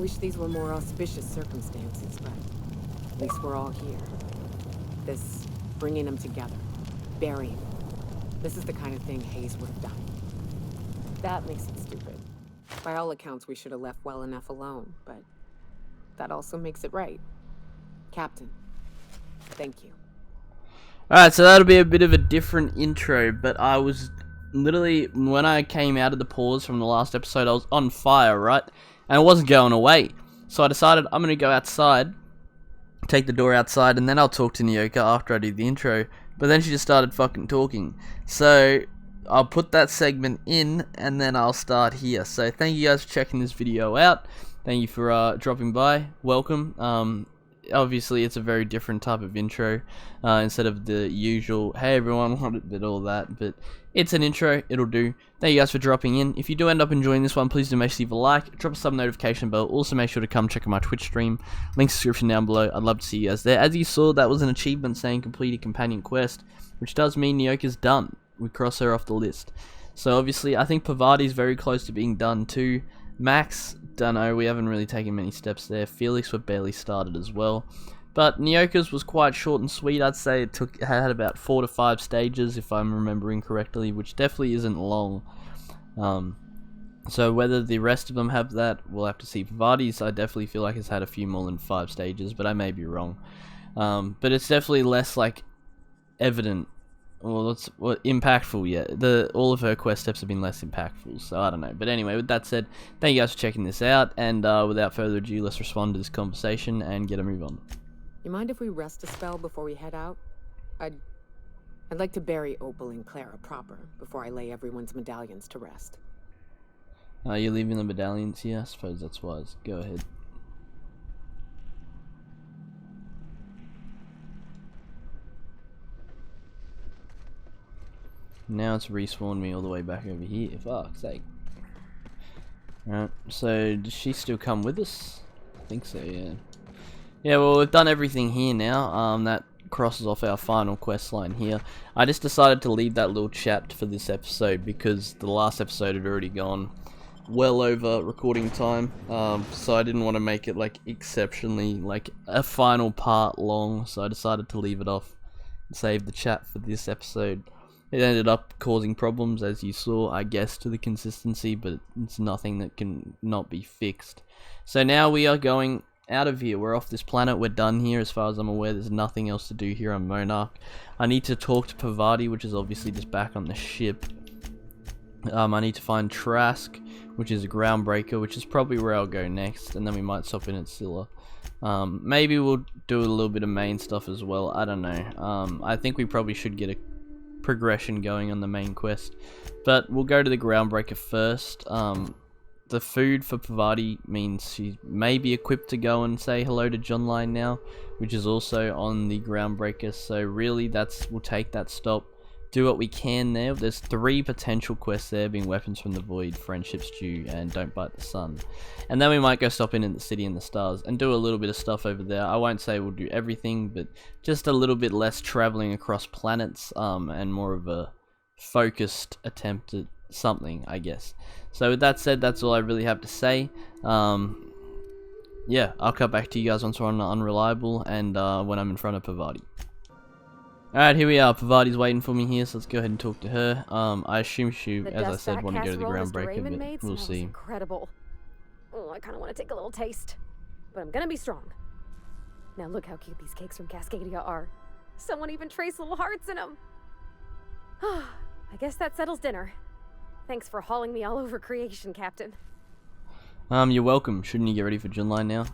wish these were more auspicious circumstances, but at least we're all here. This bringing them together, burying them. This is the kind of thing Hayes would have done. That makes it stupid. By all accounts, we should have left well enough alone, but that also makes it right. Captain, thank you. Alright, so that'll be a bit of a different intro, but I was literally, when I came out of the pause from the last episode, I was on fire, right? And I wasn't going away. So I decided I'm going to go outside, take the door outside, and then I'll talk to Nyoka after I do the intro. But then she just started fucking talking. So I'll put that segment in, and then I'll start here. So thank you guys for checking this video out. Thank you for dropping by. Welcome. Obviously it's a very different type of intro, instead of the usual hey everyone, what a bit all that, but it's an intro, it'll do. Thank you guys for dropping in. If you do end up enjoying this one, please do make sure you leave a like, drop a sub notification bell, also make sure to come check out my Twitch stream, link description down below. I'd love to see you guys there. As you saw, that was an achievement saying complete a companion quest, which does mean Nyoka's done. We cross her off the list. So obviously I think Pavardi's very close to being done too. Max, don't know, we haven't really taken many steps there. Felix, we're barely started as well. But Nyoka's was quite short and sweet. I'd say it had about 4 to 5 stages, if I'm remembering correctly, which definitely isn't long. So whether the rest of them have that, we'll have to see. Pavardi's, I definitely feel like it's had a few more than 5 stages, but I may be wrong. But it's definitely less, like, evident. Well, impactful, yeah. All of her quest steps have been less impactful, so I don't know. But anyway, with that said, thank you guys for checking this out, and without further ado, let's respond to this conversation and get a move on. You mind if we rest a spell before we head out? I'd like to bury Opal and Clara proper before I lay everyone's medallions to rest. You're leaving the medallions here? I suppose that's wise. Go ahead. Now it's respawned me all the way back over here. Fuck's sake. Alright, so does she still come with us? I think so, yeah. Yeah, well, we've done everything here now. That crosses off our final quest line here. I just decided to leave that little chat for this episode because the last episode had already gone well over recording time. So I didn't want to make it like exceptionally like a final part long, so I decided to leave it off and save the chat for this episode. It ended up causing problems, as you saw, I guess, to the consistency, but it's nothing that can not be fixed. So now we are going out of here. We're off this planet. We're done here, as far as I'm aware. There's nothing else to do here on Monarch. I need to talk to Pavardi, which is obviously just back on the ship. I need to find Trask, which is a groundbreaker, which is probably where I'll go next, and then we might stop in at Scylla. Maybe we'll do a little bit of main stuff as well. I don't know. I think we probably should get a progression going on the main quest, but we'll go to the groundbreaker first. The food for Pavardi means she may be equipped to go and say hello to John Line now, which is also on the groundbreaker. So really we'll take that stop, do what we can there. There's 3 potential quests there, being Weapons from the Void, Friendship Stew, and Don't Bite the Sun. And then we might go stop in the City and the Stars and do a little bit of stuff over there. I won't say we'll do everything, but just a little bit less traveling across planets, and more of a focused attempt at something, I guess. So with that said, that's all I really have to say. Yeah, I'll cut back to you guys once we're on Unreliable and when I'm in front of Pavardi. Alright, here we are. Pavardi's waiting for me here, so let's go ahead and talk to her. I assume she, as I said, want to go to the groundbreaker, but we'll see. Incredible. Oh, I kind of want to take a little taste, but I'm gonna be strong. Now look how cute these cakes from Cascadia are. Someone even traced little hearts in them. I guess that settles dinner. Thanks for hauling me all over creation, Captain. You're welcome. Shouldn't you get ready for Junline now?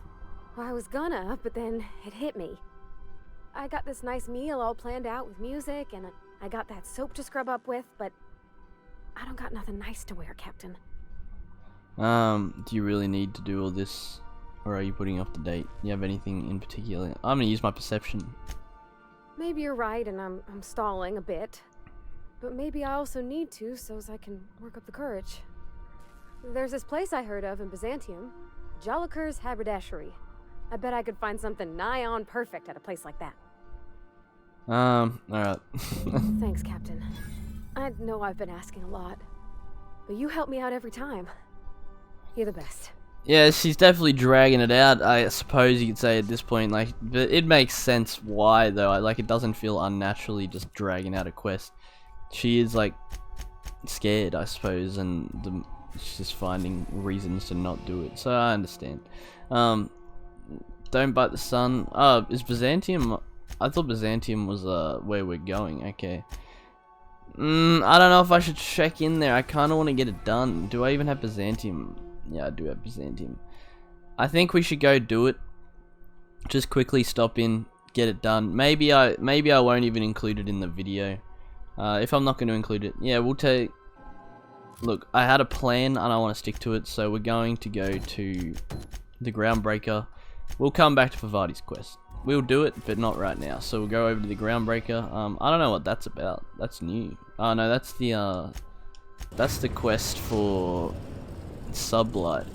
Well, I was gonna, but then it hit me. I got this nice meal all planned out with music, and I got that soap to scrub up with, but I don't got nothing nice to wear, Captain. Do you really need to do all this, or are you putting off the date? Do you have anything in particular? I'm gonna use my perception. Maybe you're right, and I'm stalling a bit. But maybe I also need to, so as I can work up the courage. There's this place I heard of in Byzantium, Jolicoeur's Haberdashery. I bet I could find something nigh on perfect at a place like that. Alright. Thanks, Captain. I know I've been asking a lot, but you help me out every time. You're the best. Yeah, she's definitely dragging it out, I suppose you could say at this point, like, but it makes sense why, though. Like, it doesn't feel unnaturally just dragging out a quest. She is, like, scared, I suppose, and she's just finding reasons to not do it, so I understand. Don't bite the sun. Oh, is Byzantium... I thought Byzantium was, where we're going, okay. I don't know if I should check in there. I kinda want to get it done. Do I even have Byzantium? Yeah, I do have Byzantium. I think we should go do it. Just quickly stop in, get it done. Maybe I won't even include it in the video. If I'm not going to include it, yeah, we'll take... Look, I had a plan and I want to stick to it, so we're going to go to the Groundbreaker. We'll come back to Pavardi's quest. We'll do it, but not right now. So we'll go over to the Groundbreaker. I don't know what that's about. That's new. Oh no, that's the quest for Sublight.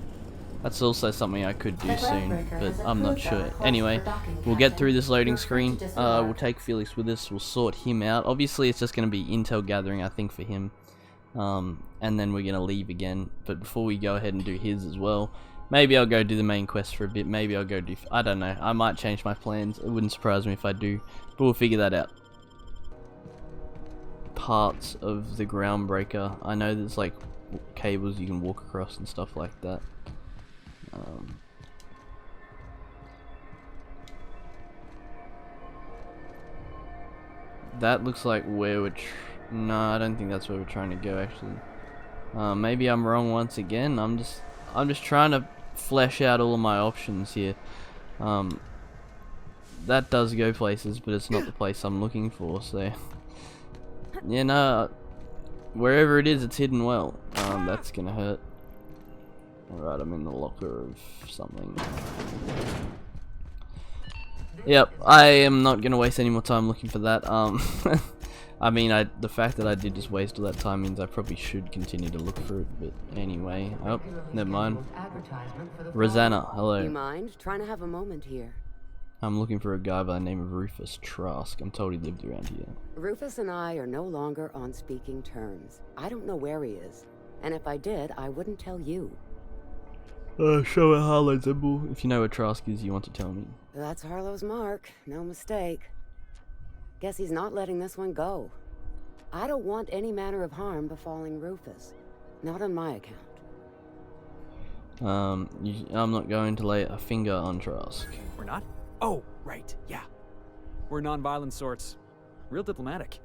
That's also something I could do soon, but I'm not sure. Anyway, we'll get through this loading screen. We'll take Felix with us. We'll sort him out. Obviously, it's just going to be intel gathering, I think, for him. And then we're going to leave again. But before we go ahead and do his as well, maybe I'll go do the main quest for a bit. Maybe I'll go do... I don't know. I might change my plans. It wouldn't surprise me if I do. But we'll figure that out. Parts of the Groundbreaker. I know there's like cables you can walk across and stuff like that. That looks like where we're... No, I don't think that's where we're trying to go actually. Maybe I'm wrong once again. I'm just trying to flesh out all of my options here. That does go places, but it's not the place I'm looking for, so... Yeah, no, wherever it is, it's hidden well. That's gonna hurt. Alright, I'm in the locker of something. Yep, I am not gonna waste any more time looking for that. I mean, the fact that I did just waste all that time means I probably should continue to look for it, but anyway. Oh, never mind. Rosanna, hello. You mind? Trying to have a moment here. I'm looking for a guy by the name of Rufus Trask. I'm told he lived around here. Rufus and I are no longer on speaking terms. I don't know where he is. And if I did, I wouldn't tell you. Show a Harlow symbol. If you know where Trask is, you want to tell me. That's Harlow's mark. No mistake. Guess he's not letting this one go. I don't want any manner of harm befalling Rufus. Not on my account. I'm not going to lay a finger on Trask. We're not? Oh, right, yeah. We're non-violent sorts. Real diplomatic.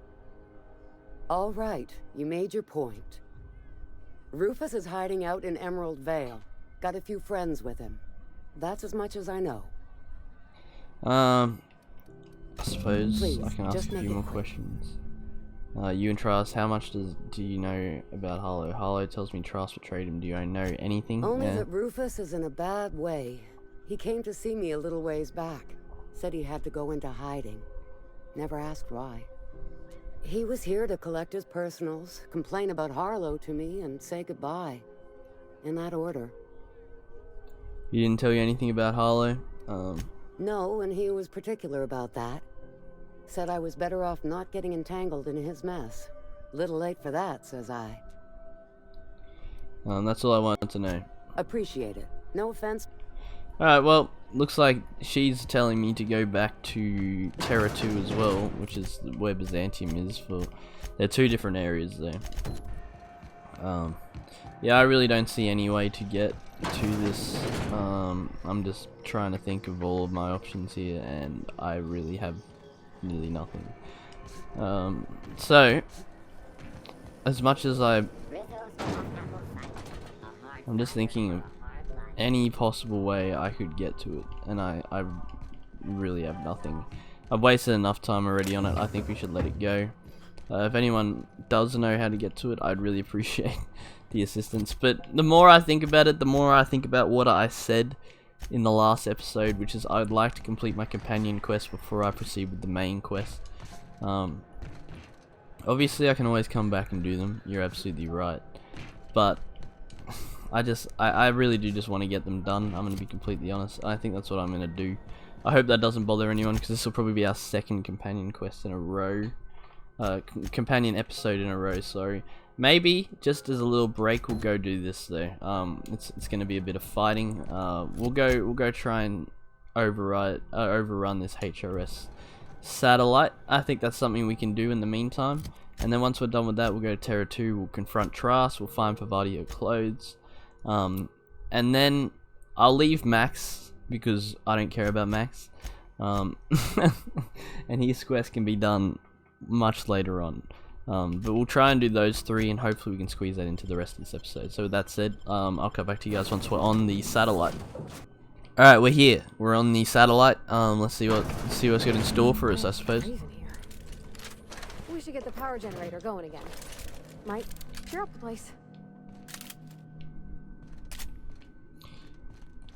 All right, you made your point. Rufus is hiding out in Emerald Vale. Got a few friends with him. That's as much as I know. I suppose Please, I can ask just a make few it more quick. questions. You and Trask, how much do you know about Harlow? Harlow tells me Trask betrayed him. Do you know anything? Only Yeah. that Rufus is in a bad way. He came to see me a little ways back. Said he had to go into hiding. Never asked why. He was here to collect his personals, complain about Harlow to me, and say goodbye. In that order. He didn't tell you anything about Harlow? No, and he was particular about that. Said I was better off not getting entangled in his mess. Little late for that, says I. That's all I wanted to know. Appreciate it. No offense. Alright, well, looks like she's telling me to go back to Terra 2 as well, which is where Byzantium is for... They're two different areas there. Yeah, I really don't see any way to get to this. I'm just trying to think of all of my options here, and I really have nearly nothing. So, as much as I'm just thinking of any possible way I could get to it, and I really have nothing. I've wasted enough time already on it. I think we should let it go. If anyone does know how to get to it, I'd really appreciate the assistance. But the more I think about it, the more I think about what I said in the last episode, which is I'd like to complete my companion quest before I proceed with the main quest. Obviously I can always come back and do them, you're absolutely right, but I really do just want to get them done. I'm going to be completely honest. I think that's what I'm going to do. I hope that doesn't bother anyone, because this will probably be our second companion quest in a row. Companion episode in a row, sorry. Maybe just as a little break, we'll go do this though. It's gonna be a bit of fighting. We'll go try and overrun this HRS satellite. I think that's something we can do in the meantime. And then once we're done with that, we'll go to Terra 2. We'll confront Trask. We'll find Pavardi clothes. And then I'll leave Max because I don't care about Max. And his quest can be done much later on. But we'll try and do those 3, and hopefully we can squeeze that into the rest of this episode. So with that said, I'll come back to you guys once we're on the satellite. Alright, we're here. We're on the satellite. Let's see what's got in store for us, I suppose. We should get the power generator going again. Might clear up the place.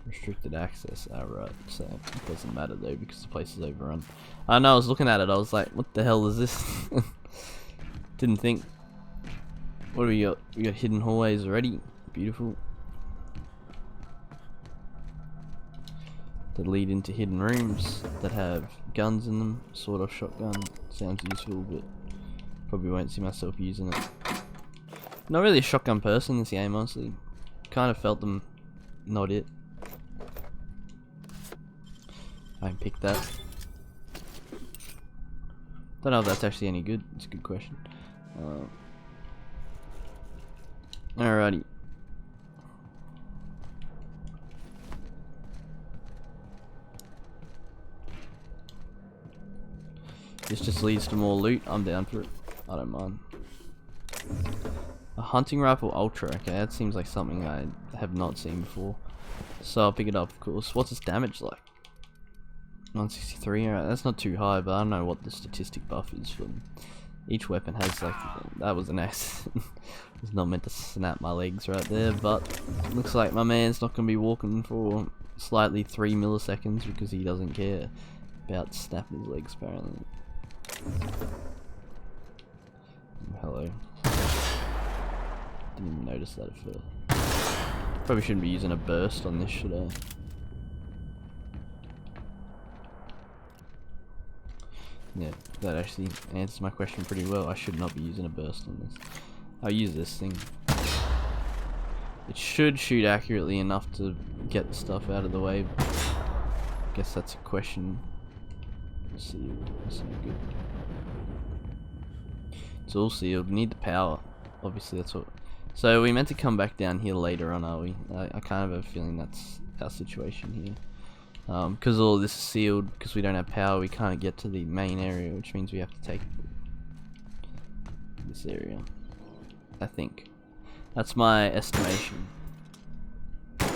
Restricted access, alright, so it doesn't matter though because the place is overrun. I know, I was looking at it, I was like, what the hell is this? Didn't think. What do we got? We got hidden hallways already. Beautiful. That lead into hidden rooms that have guns in them. Sort of shotgun. Sounds useful, but probably won't see myself using it. Not really a shotgun person in this game, honestly. Kind of felt them not it. I picked that. Don't know if that's actually any good. It's a good question. Alrighty. This just leads to more loot. I'm down for it. I don't mind. A hunting rifle ultra. Okay, that seems like something I have not seen before. So I'll pick it up, of course. What's its damage like? 163. Alright, that's not too high, but I don't know what the statistic buff is for them. Each weapon has like, that was an accident. I was not meant to snap my legs right there, but looks like my man's not going to be walking for slightly 3 milliseconds because he doesn't care about snapping his legs apparently. Hello. Didn't even notice that at first. Probably shouldn't be using a burst on this, should I? Yeah, that actually answers my question pretty well. I should not be using a burst on this. I'll use this thing. It should shoot accurately enough to get the stuff out of the way. Guess that's a question. Sealed. That's not good. It's all sealed. We need the power. Obviously, that's what. So we meant to come back down here later on, are we? I kind of have a feeling that's our situation here. Because all this is sealed, because we don't have power, we can't get to the main area, which means we have to take this area. I think. That's my estimation. You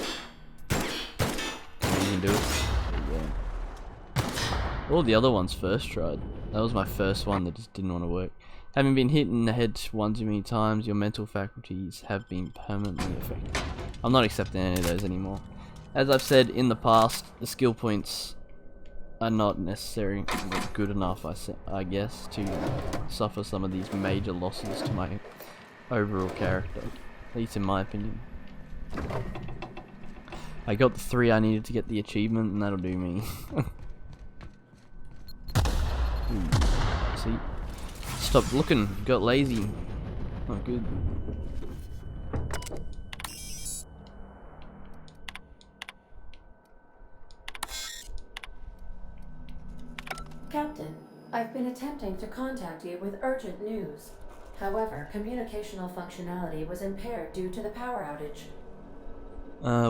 can do it. There you go. All the other ones first tried. That was my first one that just didn't want to work. Having been hit in the head one too many times, your mental faculties have been permanently affected. I'm not accepting any of those anymore. As I've said in the past, the skill points are not necessarily good enough, I guess, to suffer some of these major losses to my overall character. At least in my opinion. I got the 3 I needed to get the achievement, and that'll do me. See? Stop looking, got lazy. Not good. Captain, I've been attempting to contact you with urgent news. However, communicational functionality was impaired due to the power outage.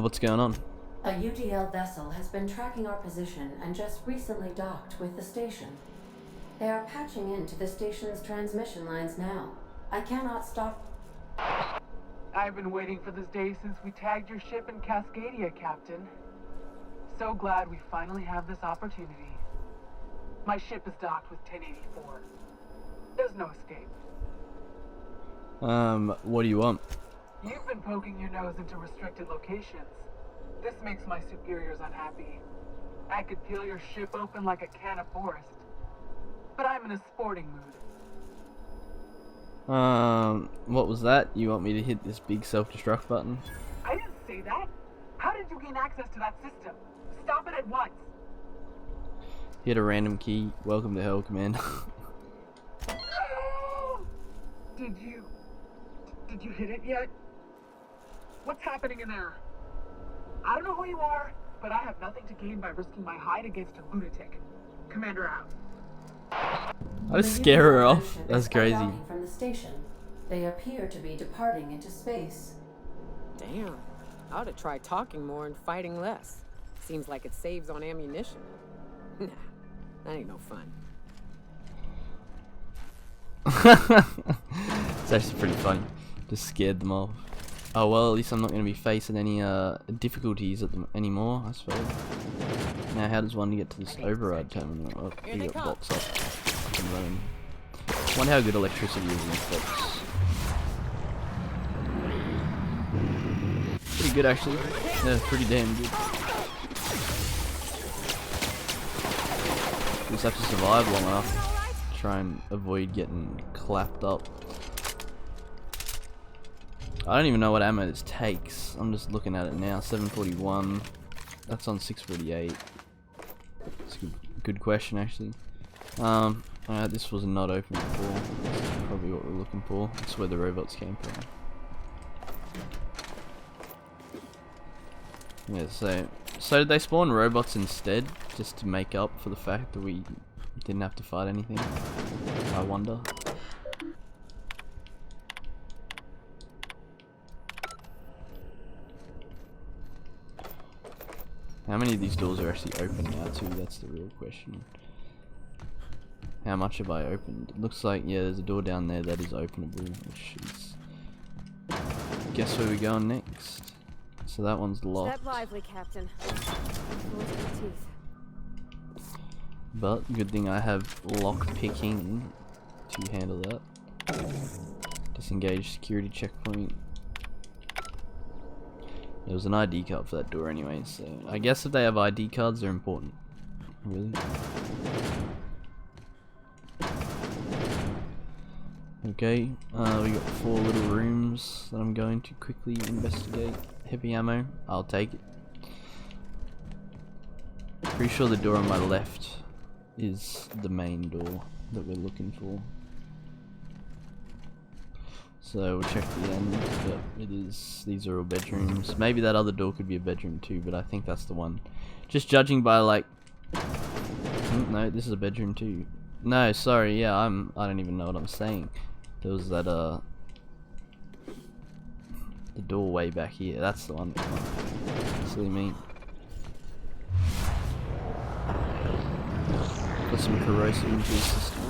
What's going on? A UDL vessel has been tracking our position and just recently docked with the station. They are patching into the station's transmission lines now. I cannot stop. I've been waiting for this day since we tagged your ship in Cascadia, Captain. So glad we finally have this opportunity. My ship is docked with 1084. There's no escape. What do you want? You've been poking your nose into restricted locations. This makes my superiors unhappy. I could peel your ship open like a can of forest. But I'm in a sporting mood. What was that? You want me to hit this big self-destruct button? I didn't say that. How did you gain access to that system? Stop it at once. Hit a random key. Welcome to hell, Commander. Did you Did you hit it yet? What's happening in there? I don't know who you are, but I have nothing to gain by risking my hide against a lunatic. Commander out. I just scare her off. That's crazy. From the station. They appear to be departing into space. Damn. I ought to try talking more and fighting less. Seems like it saves on ammunition. Nah, that ain't no fun. It's actually pretty funny. Just scared them off. Oh well, at least I'm not going to be facing any difficulties at them anymore, I suppose. Now, how does one get to this override terminal? Oh, we got box up and running. Wonder how good electricity is in this box. Pretty good, actually. Yeah, pretty damn good. Just have to survive long enough to try and avoid getting clapped up. I don't even know what ammo this takes. I'm just looking at it now. 741. That's on 648. It's a good question, actually. This was not open before. That's probably what we're looking for. That's where the robots came from. Yeah, so did they spawn robots instead, just to make up for the fact that we didn't have to fight anything? I wonder. How many of these doors are actually open now too? That's the real question. How much have I opened? It looks like, yeah, there's a door down there that is openable, which is... Guess where we're going next? So that one's locked. Step lively, Captain. What's my teeth? But good thing I have lock picking to handle that. Disengage security checkpoint. There was an ID card for that door anyway, so I guess if they have ID cards, they're important. Really? Okay, we got 4 little rooms that I'm going to quickly investigate. Heavy ammo, I'll take it. Pretty sure the door on my left is the main door that we're looking for. So we'll check the end. Yep, it is. These are all bedrooms. Maybe that other door could be a bedroom too, but I think that's the one. Just judging by like... No, this is a bedroom too. No, sorry, yeah, I don't even know what I'm saying. There was that, the doorway back here. That's the one. Silly me. Got some corrosive into the system.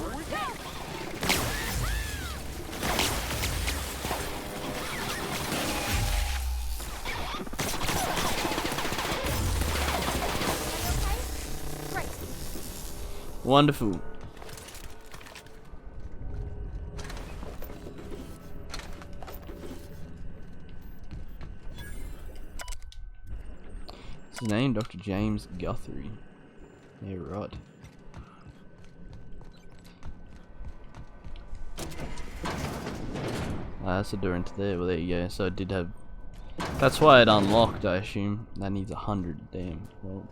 Wonderful. His name, Dr. James Guthrie. Yeah, right. That's a door into there. Well, there you go. So it did have... That's why it unlocked, I assume. That needs 100. Damn. Well,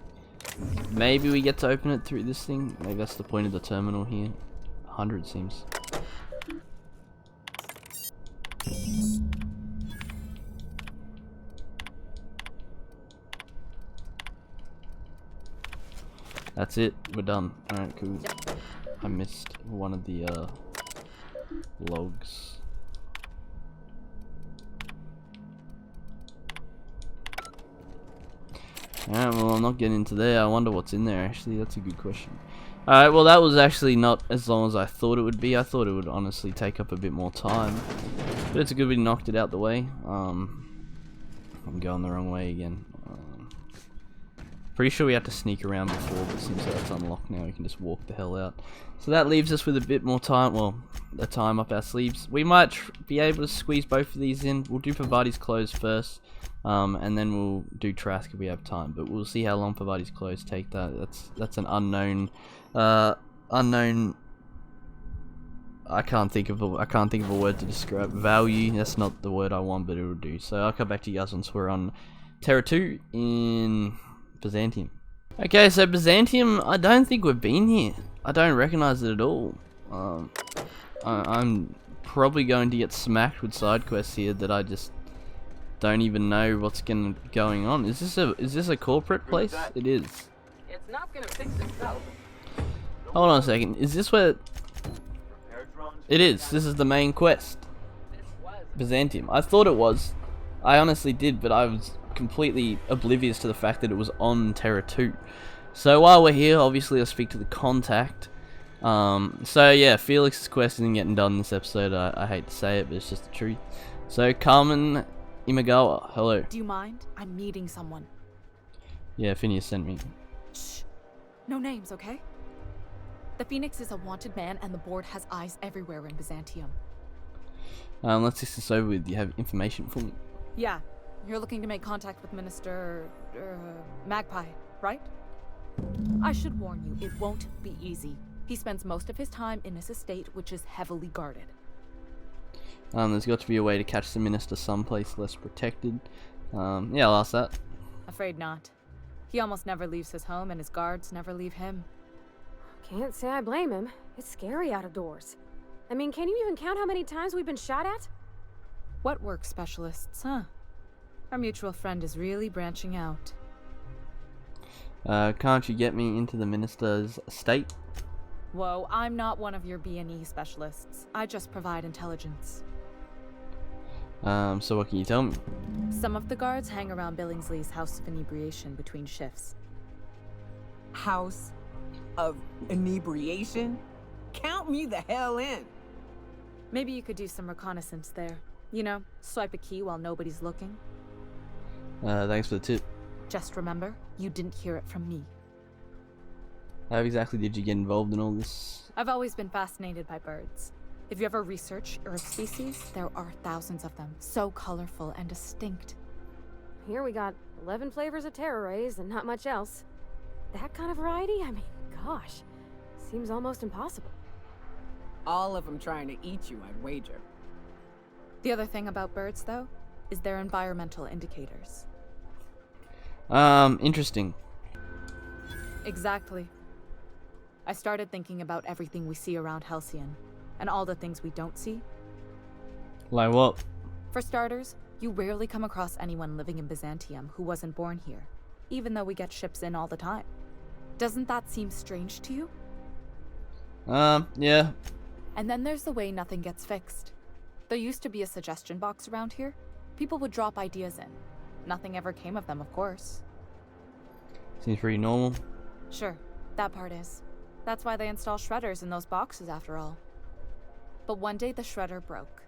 maybe we get to open it through this thing. Maybe that's the point of the terminal here. 100 seems... That's it, we're done. Alright, cool. I missed one of the logs. Alright, well I'm not getting into there. I wonder what's in there actually. That's a good question. Alright, well that was actually not as long as I thought it would be. I thought it would honestly take up a bit more time. But it's a good we knocked it out the way. I'm going the wrong way again. Pretty sure we had to sneak around before, but since that's unlocked now, we can just walk the hell out. So that leaves us with a bit more time, well, a time up our sleeves. We might be able to squeeze both of these in. We'll do Pavardi's clothes first, and then we'll do Trask if we have time. But we'll see how long Pavardi's clothes take. That's an unknown, unknown. I can't think of a word to describe value. That's not the word I want, but it'll do. So I'll come back to you guys once we're on Terra 2 in Byzantium. Okay, so Byzantium, I don't think we've been here. I don't recognize it at all. I'm probably going to get smacked with side quests here that I just don't even know what's going on. Is this a corporate place? It is. It's not gonna fix itself. Hold on a second. Is this where? It is. This is the main quest. Byzantium. I thought it was. I honestly did, but I was completely oblivious to the fact that it was on Terra 2. So while we're here, obviously I'll speak to the contact. So yeah, Felix's quest isn't getting done this episode. I hate to say it, but it's just the truth. So Carmen Imagawa, hello. Do you mind? I'm meeting someone. Yeah, Phineas sent me. Shh. No names, okay? The Phoenix is a wanted man, and the board has eyes everywhere in Byzantium. Let's get this over with. Do you have information for me? Yeah. You're looking to make contact with Minister... Magpie, right? I should warn you, it won't be easy. He spends most of his time in his estate, which is heavily guarded. There's got to be a way to catch the minister someplace less protected. Yeah, I'll ask that. Afraid not. He almost never leaves his home, and his guards never leave him. Can't say I blame him. It's scary out of doors. I mean, can you even count how many times we've been shot at? What work specialists, huh? Our mutual friend is really branching out. Can't you get me into the minister's estate? Whoa, I'm not one of your B&E specialists. I just provide intelligence. So what can you tell me? Some of the guards hang around Billingsley's House of Inebriation between shifts. House of Inebriation? Count me the hell in. Maybe you could do some reconnaissance there. You know, swipe a key while nobody's looking. Thanks for the tip. Just remember, you didn't hear it from me. How exactly did you get involved in all this? I've always been fascinated by birds. If you ever research Earth species, there are thousands of them, so colorful and distinct. Here we got 11 flavors of terror rays and not much else. That kind of variety? I mean, gosh, seems almost impossible. All of them trying to eat you, I'd wager. The other thing about birds, though, is their environmental indicators. Interesting. Exactly. I started thinking about everything we see around Halcyon, and all the things we don't see. Like what? For starters, you rarely come across anyone living in Byzantium who wasn't born here, even though we get ships in all the time. Doesn't that seem strange to you? Yeah. And then there's the way nothing gets fixed. There used to be a suggestion box around here. People would drop ideas in. Nothing ever came of them, of course. Seems pretty normal. Sure, that part is. That's why they install shredders in those boxes, after all. But one day the shredder broke.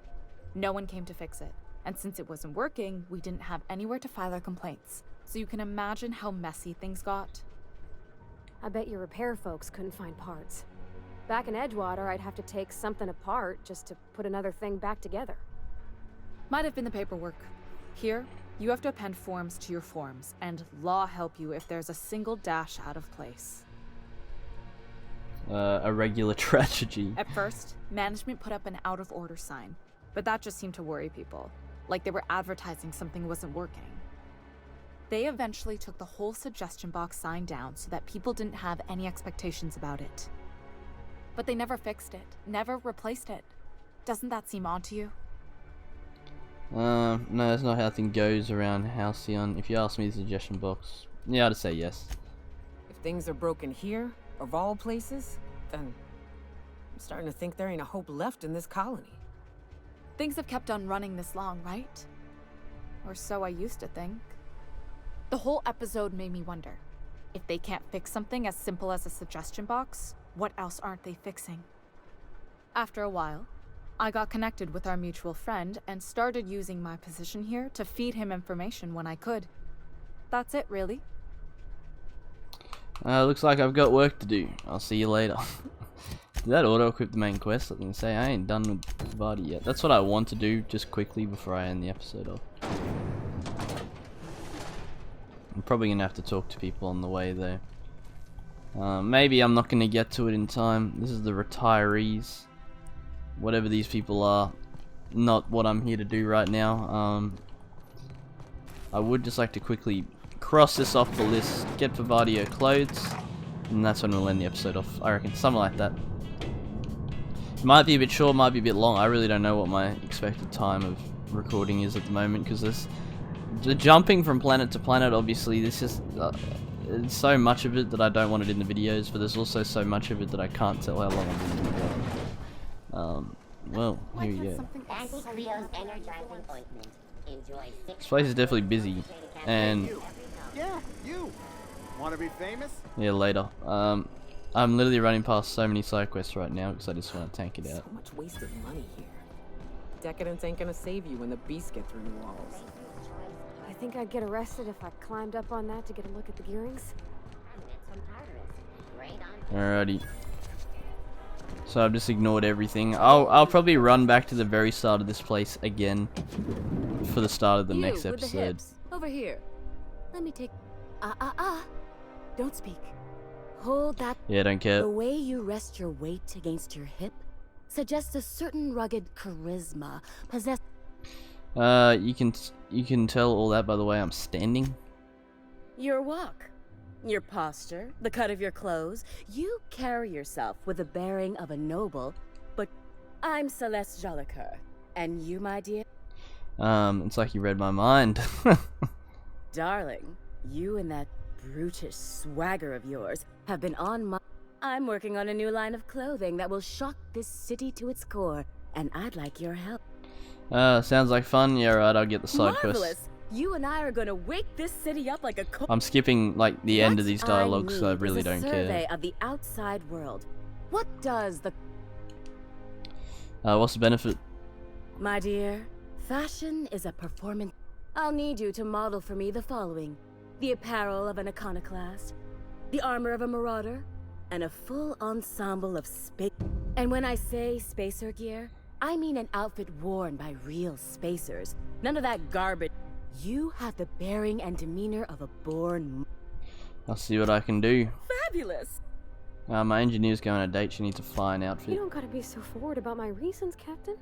No one came to fix it. And since it wasn't working, we didn't have anywhere to file our complaints. So you can imagine how messy things got. I bet your repair folks couldn't find parts. Back in Edgewater, I'd have to take something apart just to put another thing back together. Might have been the paperwork. Here, you have to append forms to your forms, and law help you if there's a single dash out of place. A regular tragedy. At first, management put up an out-of-order sign, but that just seemed to worry people, like they were advertising something wasn't working. They eventually took the whole suggestion box sign down so that people didn't have any expectations about it. But they never fixed it, never replaced it. Doesn't that seem odd to you? No, that's not how things goes around Halcyon. If you ask me the suggestion box, yeah, I'd say yes. If things are broken here, of all places, then I'm starting to think there ain't a hope left in this colony. Things have kept on running this long, right? Or so I used to think. The whole episode made me wonder, if they can't fix something as simple as a suggestion box, what else aren't they fixing? After a while, I got connected with our mutual friend and started using my position here to feed him information when I could. That's it, really. Looks like I've got work to do. I'll see you later. Did that auto-equip the main quest? I was gonna say, I ain't done with Pavardi yet. That's what I want to do, just quickly before I end the episode off. I'm probably gonna have to talk to people on the way though. Maybe I'm not gonna get to it in time. This is the retirees. Whatever these people are, not what I'm here to do right now. I would just like to quickly cross this off the list, get Pavardi clothes, and that's when we'll end the episode off. I reckon, something like that. It might be a bit short, might be a bit long. I really don't know what my expected time of recording is at the moment, because there's the jumping from planet to planet. Obviously, this is there's so much of it that I don't want it in the videos, but there's also so much of it that I can't tell how long I'm going to go. Well, here we go. This place is definitely busy, and Yeah, you. Want to be famous? yeah, later. I'm literally running past so many side quests right now because I just want to tank it out. So much wasted money here. Decadence ain't gonna save you when the beasts get through the walls. I think I'd get arrested if I climbed up on that to get a look at the gearings. Alrighty. So I've just ignored everything. I'll probably run back to the very start of this place again for the start of the next with the episode. hips. Over here. Let me take... Don't speak. Hold that. Yeah, don't care. The way you rest your weight against your hip suggests a certain rugged charisma possessed... You can tell all that by the way I'm standing. Your walk, your posture, the cut of your clothes. You carry yourself with the bearing of a noble, but I'm Celeste Jolicoeur. And you, my dear? It's like you read my mind. Darling, you and that brutish swagger of yours have been on my... I'm working on a new line of clothing that will shock this city to its core, and I'd like your help. Sounds like fun. Yeah, right, I'll get the side Marvelous! quest. You and I are gonna wake this city up like a... I'm skipping, like, the end of these dialogues, so I need really is a don't survey care. of the outside world. What does the... What's the benefit? My dear, fashion is a performance. I'll need you to model for me the following. The apparel of an iconoclast, the armor of a marauder, and a full ensemble of space... And when I say spacer gear, I mean an outfit worn by real spacers. None of that garbage. You have the bearing and demeanor of a born... I'll see what I can do. Fabulous! My engineer's going on a date. She needs a fine outfit. You don't gotta be so forward about my reasons, Captain.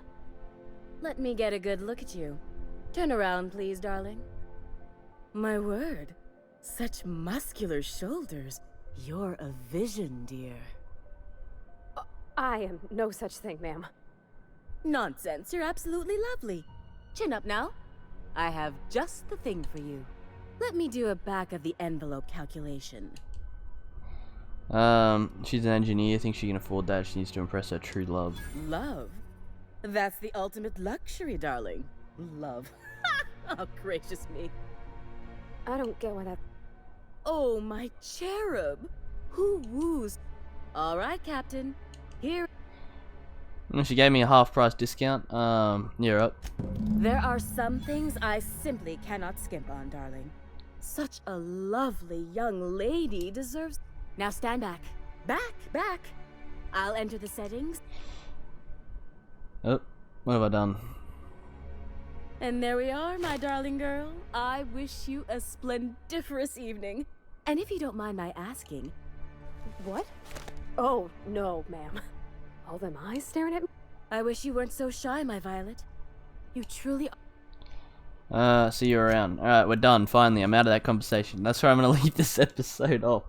Let me get a good look at you. Turn around, please, darling. My word. Such muscular shoulders. You're a vision, dear. I am no such thing, ma'am. Nonsense. You're absolutely lovely. Chin up now. I have just the thing for you. Let me do a back-of-the-envelope calculation. She's an engineer. Thinks she can afford that. She needs to impress her true love. Love? That's the ultimate luxury, darling. Love. Oh, gracious me. I don't get why that... Oh, my cherub. Who woos? All right, Captain. Here... She gave me a half-price discount. You're up. There are some things I simply cannot skimp on, darling. Such a lovely young lady deserves... Now stand back. Back. I'll enter the settings. Oh, what have I done? And there we are, my darling girl. I wish you a splendiferous evening. And if you don't mind my asking... What? Oh, no, ma'am. All them eyes staring at me? I wish you weren't so shy, my Violet. You truly... See you around. Alright, we're done. Finally, I'm out of that conversation. That's where I'm going to leave this episode off.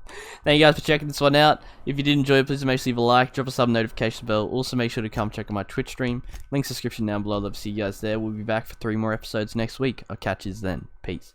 Thank you guys for checking this one out. If you did enjoy it, please make sure you leave a like, drop a sub, notification bell. Also, make sure to come check out my Twitch stream. Links in the description down below. I'd love to see you guys there. We'll be back for 3 more episodes next week. I'll catch you then. Peace.